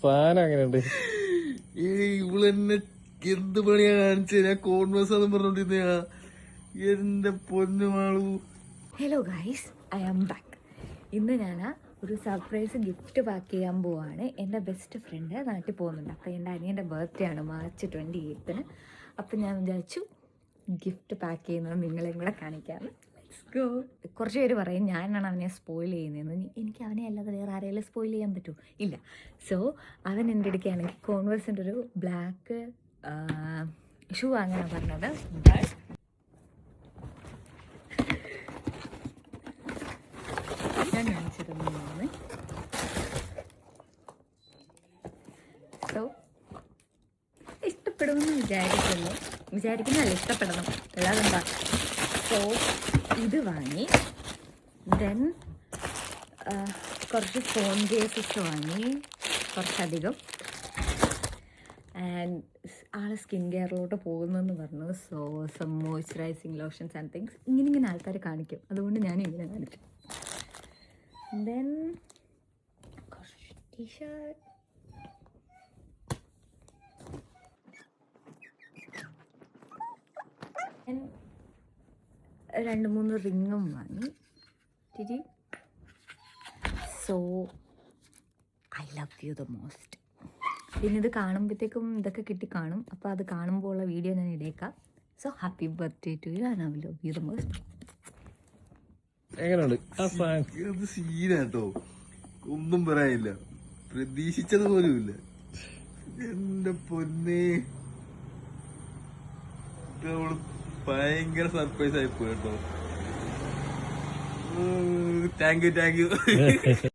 Fan അങ്ങനെയുണ്ട്. ഇവളെന്നെ എന്ത് പണിയാ കാണിച്ചത്? ഞാൻ കോൺവേഴ്സ് ആണെന്ന് പറഞ്ഞോണ്ടിരുന്ന എന്റെ പൊന്നുമാളു. Hello guys, I am back. ഇന്ന് ഞാൻ ഒരു സർപ്രൈസ് ഗിഫ്റ്റ് പാക്ക് ചെയ്യാൻ പോവാണ്. എൻ്റെ ബെസ്റ്റ് ഫ്രണ്ട് നാട്ടിൽ പോകുന്നുണ്ട്. അപ്പോൾ എൻ്റെ അനിയൻ്റെ ബർത്ത്ഡേ ആണ് March 28. അപ്പോൾ ഞാൻ വിചാരിച്ചു ഗിഫ്റ്റ് പാക്ക് ചെയ്യുന്നത് നിങ്ങളെയും കൂടെ കാണിക്കാം. Let's go. കുറച്ച് പേര് പറയും ഞാനാണ് അവനെ സ്പോയിൽ ചെയ്യുന്നതെന്ന്. എനിക്ക് അവനെ അല്ലാതെ വേറെ ആരെങ്കിലും സ്പോയിൽ ചെയ്യാൻ പറ്റുമോ? ഇല്ല. സോ അവൻ എൻ്റെ അടുക്കുകയാണെങ്കിൽ കോൺവേഴ്സിൻ്റെ ഒരു ബ്ലാക്ക് ഷൂ അങ്ങനെ പറഞ്ഞത്. ഞാൻ കാണിച്ചിരുന്നു. സോ ഇഷ്ടപ്പെടുമെന്ന് വിചാരിക്കുന്നല്ല, ഇഷ്ടപ്പെടണം, അല്ലാതെ എന്താ. സോ ഇത് വാങ്ങി, ദെൻ കുറച്ച് ഫോൺ കേസസ് വാങ്ങി, കുറച്ചധികം. ആൻഡ് ആൾ സ്കിൻ കെയറിലോട്ട് പോകുന്നെന്ന് പറഞ്ഞു. So some moisturising lotions and things. ഇങ്ങനെ ആൾക്കാർ കാണിക്കും, അതുകൊണ്ട് ഞാൻ ഇങ്ങനെ കാണിക്കും. ദെൻ കുറച്ച് ടീഷർട്ട്, രണ്ട് മൂന്ന് റിങ്ങും വാങ്ങി. So I love you the most. പിന്നെ ഇത് കാണുമ്പോഴത്തേക്കും ഇതൊക്കെ കിട്ടിക്കാണും. അപ്പോൾ അത് കാണുമ്പോൾ ഉള്ള വീഡിയോ ഞാൻ ഇടേക്കാം. So happy birthday to you and I love you the most. ഇത് സീനാട്ടോ, ഒന്നും പറയാനില്ല. പ്രതീക്ഷിച്ചത് പോലുമില്ല. എന്റെ പൊന്നേ, ഭയങ്കര സർപ്രൈസ് ആയിപ്പോയി കേട്ടോ. Thank you.